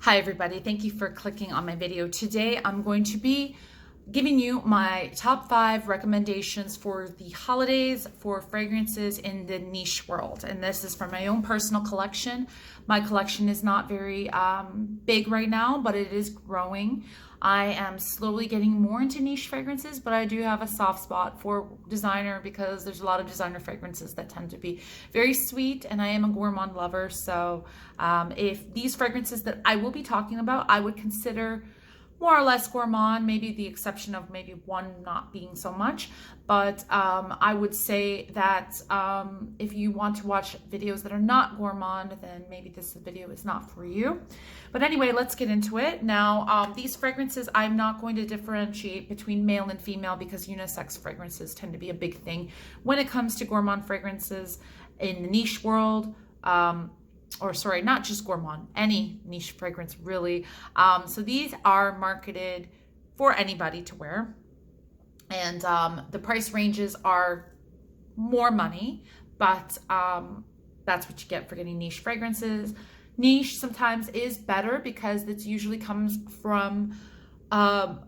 Hi everybody, thank you for clicking on my video. Today I'm going to be giving you my top 5 recommendations for the holidays for fragrances in the niche world. And this is from my own personal collection. My collection is not very big right now, but it is growing. I am slowly getting more into niche fragrances, but I do have a soft spot for designer because there's a lot of designer fragrances that tend to be very sweet, and I am a gourmand lover. So if these fragrances that I will be talking about, I would consider more or less gourmand, maybe the exception of maybe one not being so much. But I would say that if you want to watch videos that are not gourmand, then maybe this video is not for you. But anyway, let's get into it. Now, these fragrances, I'm not going to differentiate between male and female because unisex fragrances tend to be a big thing when it comes to gourmand fragrances in the niche world. Or sorry, not just gourmand, any niche fragrance really. So these are marketed for anybody to wear. And the price ranges are more money, but that's what you get for getting niche fragrances. Niche sometimes is better because it usually comes from a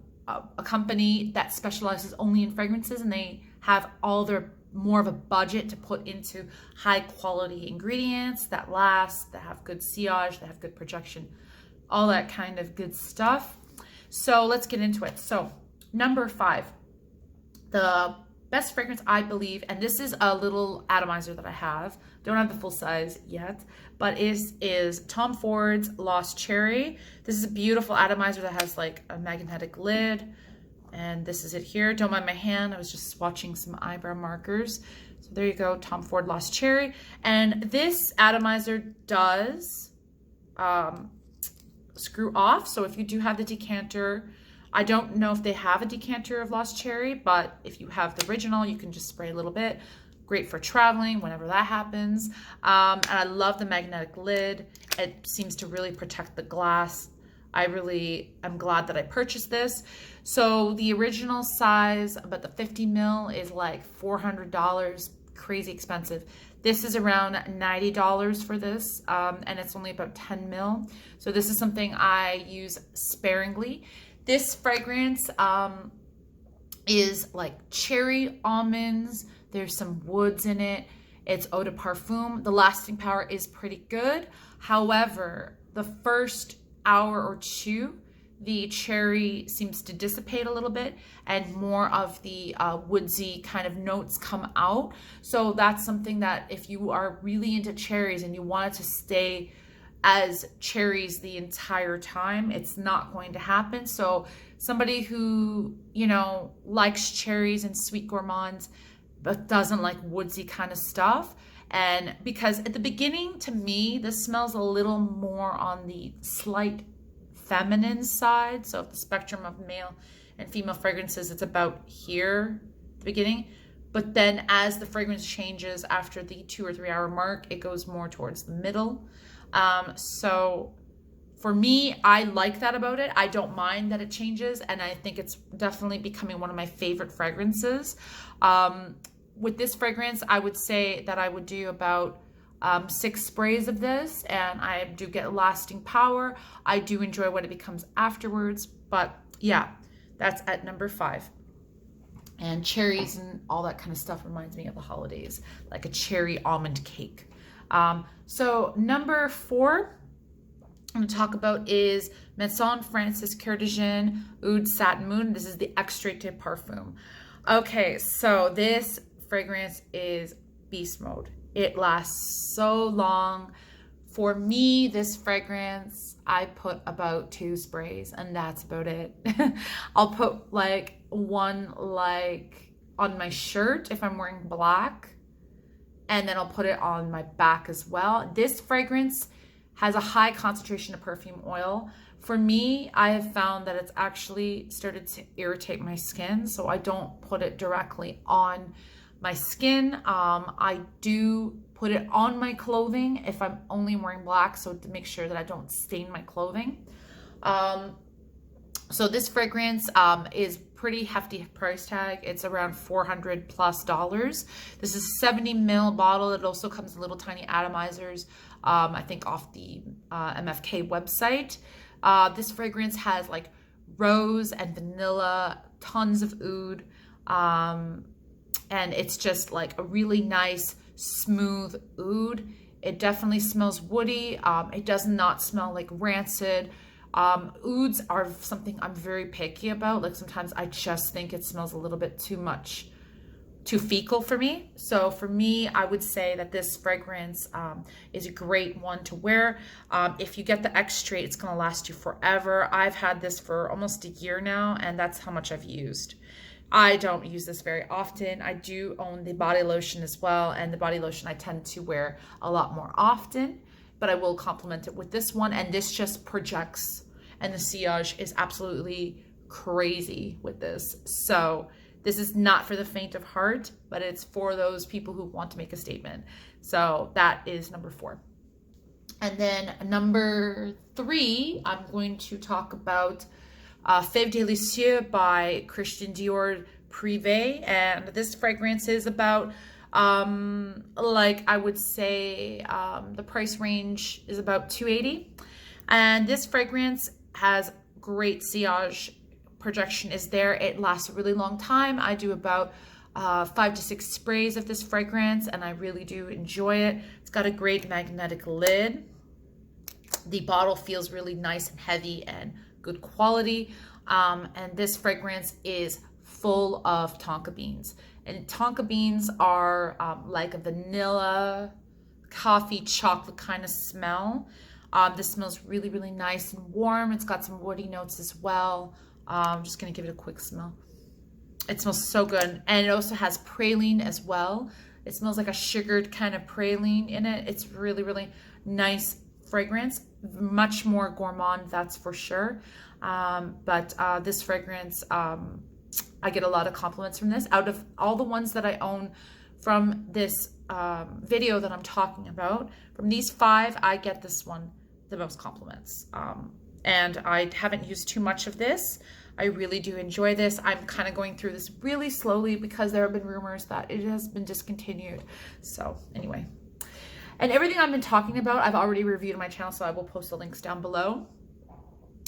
company that specializes only in fragrances, and they have all their more of a budget to put into high quality ingredients that last, that have good sillage, that have good projection, all that kind of good stuff. So let's get into it. So number 5, the best fragrance I believe, and this is a little atomizer that I have, don't have the full size yet, but is Tom Ford's Lost Cherry. This is a beautiful atomizer that has like a magnetic lid. And this is it here. Don't mind my hand. I was just swatching some eyebrow markers. So there you go, Tom Ford Lost Cherry. And this atomizer does screw off. So if you do have the decanter, I don't know if they have a decanter of Lost Cherry, but if you have the original, you can just spray a little bit. Great for traveling whenever that happens. And I love the magnetic lid. It seems to really protect the glass. I really am glad that I purchased this. So the original size, but the 50 ml is like $400, crazy expensive. This is around $90 for this, and it's only about 10 ml. So this is something I use sparingly. This fragrance is like cherry almonds. There's some woods in it. It's eau de parfum. The lasting power is pretty good. However, the first hour or two, the cherry seems to dissipate a little bit and more of the woodsy kind of notes come out. So that's something that if you are really into cherries and you want it to stay as cherries the entire time, it's not going to happen. So somebody who, you know, likes cherries and sweet gourmands but doesn't like woodsy kind of stuff, and because at the beginning, to me, this smells a little more on the slight feminine side. So if the spectrum of male and female fragrances, it's about here at the beginning. But then as the fragrance changes after the 2 or 3 hour mark, it goes more towards the middle. So for me, I like that about it. I don't mind that it changes, and I think it's definitely becoming one of my favorite fragrances. With this fragrance, I would say that I would do about 6 sprays of this, and I do get lasting power. I do enjoy what it becomes afterwards, but yeah, that's at number 5. And cherries and all that kind of stuff reminds me of the holidays, like a cherry almond cake. So number 4 I'm going to talk about is Maison Francis Cœur de Jean Oud Satin Moon. This is the Extrait Parfum. Okay, so this fragrance is beast mode. It lasts so long. For me, this fragrance, I put about 2 sprays and that's about it. I'll put like one like on my shirt if I'm wearing black, and then I'll put it on my back as well. This fragrance has a high concentration of perfume oil. For me, I have found that it's actually started to irritate my skin, so I don't put it directly on my skin. I do put it on my clothing if I'm only wearing black, so to make sure that I don't stain my clothing. So this fragrance is pretty hefty price tag. It's around $400+. This is a 70 ml bottle. It also comes in little tiny atomizers, I think off the MFK website. This fragrance has like rose and vanilla, tons of oud, and it's just like a really nice, smooth oud. It definitely smells woody. It does not smell like rancid. Ouds are something I'm very picky about. Like sometimes I just think it smells a little bit too fecal for me. So for me, I would say that this fragrance is a great one to wear. If you get the X straight, it's going to last you forever. I've had this for almost a year now, and that's how much I've used. I don't use this very often. I do own the body lotion as well, and the body lotion I tend to wear a lot more often, but I will complement it with this one, and this just projects, and the sillage is absolutely crazy with this. So this is not for the faint of heart, but it's for those people who want to make a statement. So that is number 4. And then number 3, I'm going to talk about Fève Délicieux by Christian Dior Privé. And this fragrance is about, like I would say, the price range is about $280. And this fragrance has great sillage. Projection is there. It lasts a really long time. I do about 5 to 6 sprays of this fragrance, and I really do enjoy it. It's got a great magnetic lid. The bottle feels really nice and heavy and good quality. And this fragrance is full of tonka beans. And tonka beans are like a vanilla, coffee, chocolate kind of smell. This smells really, really nice and warm. It's got some woody notes as well. I'm just going to give it a quick smell. It smells so good. And it also has praline as well. It smells like a sugared kind of praline in it. It's really, really nice fragrance. Much more gourmand, that's for sure. But this fragrance, I get a lot of compliments from this. Out of all the ones that I own from this video that I'm talking about, from these 5, I get this one the most compliments. And I haven't used too much of this. I really do enjoy this. I'm kind of going through this really slowly because there have been rumors that it has been discontinued. So anyway, and everything I've been talking about, I've already reviewed on my channel, so I will post the links down below.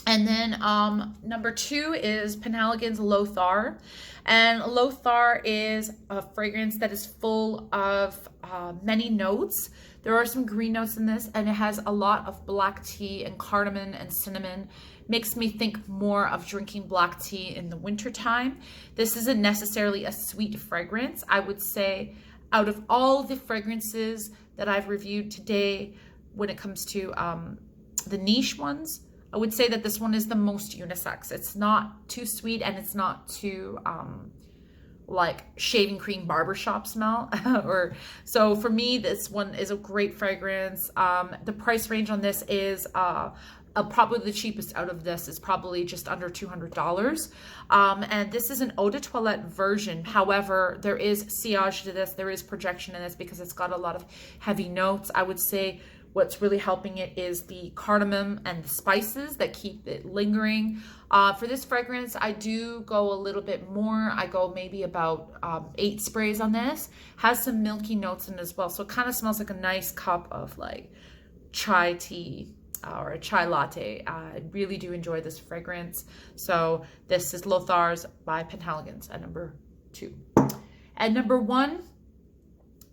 And then number 2 is Penhaligon's Lothar. And Lothar is a fragrance that is full of many notes. There are some green notes in this, and it has a lot of black tea and cardamom and cinnamon. Makes me think more of drinking black tea in the wintertime. This isn't necessarily a sweet fragrance. I would say out of all the fragrances that I've reviewed today, when it comes to the niche ones, I would say that this one is the most unisex. It's not too sweet, and it's not too like shaving cream barbershop smell. So for me, this one is a great fragrance. The price range on this is probably the cheapest out of this is probably just under $200. And this is an eau de toilette version. However, there is sillage to this. There is projection in this because it's got a lot of heavy notes. I would say what's really helping it is the cardamom and the spices that keep it lingering. For this fragrance, I do go a little bit more. I go maybe about 8 sprays on this. Has some milky notes in it as well. So it kind of smells like a nice cup of like chai tea or a chai latte. I really do enjoy this fragrance. So this is Lothar's by Penhaligon's at number 2. At number 1,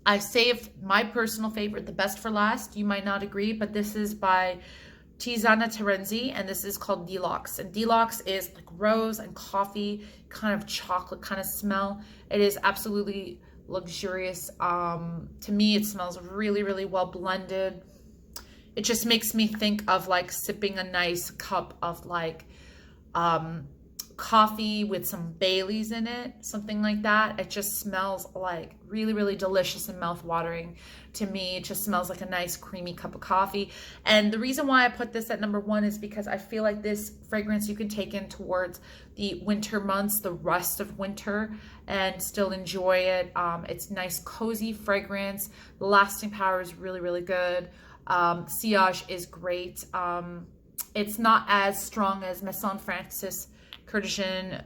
I saved my personal favorite, the best for last. You might not agree, but this is by Tiziana Terenzi, and this is called Deluxe. And Deluxe is like rose and coffee, kind of chocolate kind of smell. It is absolutely luxurious. To me, it smells really, really well blended. It just makes me think of like sipping a nice cup of like coffee with some Baileys in it, something like that. It just smells like really, really delicious and mouth-watering to me. It just smells like a nice creamy cup of coffee. And the reason why I put this at number 1 is because I feel like this fragrance you can take in towards the winter months, the rest of winter, and still enjoy it. It's nice, cozy fragrance. The lasting power is really, really good. Sillage is great. It's not as strong as Maison Francis Kurkdjian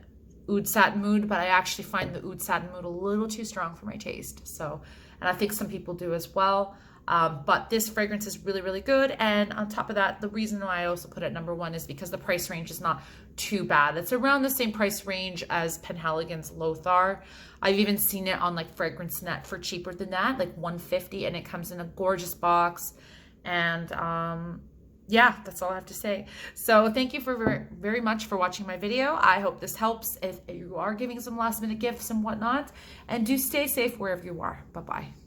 Oud Satin Mood, but I actually find the Oud Satin Mood a little too strong for my taste. So, and I think some people do as well. But this fragrance is really, really good. And on top of that, the reason why I also put it number 1 is because the price range is not too bad. It's around the same price range as Penhaligon's Lothar. I've even seen it on like Fragrance Net for cheaper than that, like $150, and it comes in a gorgeous box. And yeah, that's all I have to say. So thank you for very much for watching my video. I hope this helps if you are giving some last minute gifts and whatnot. And do stay safe wherever you are. Bye-bye.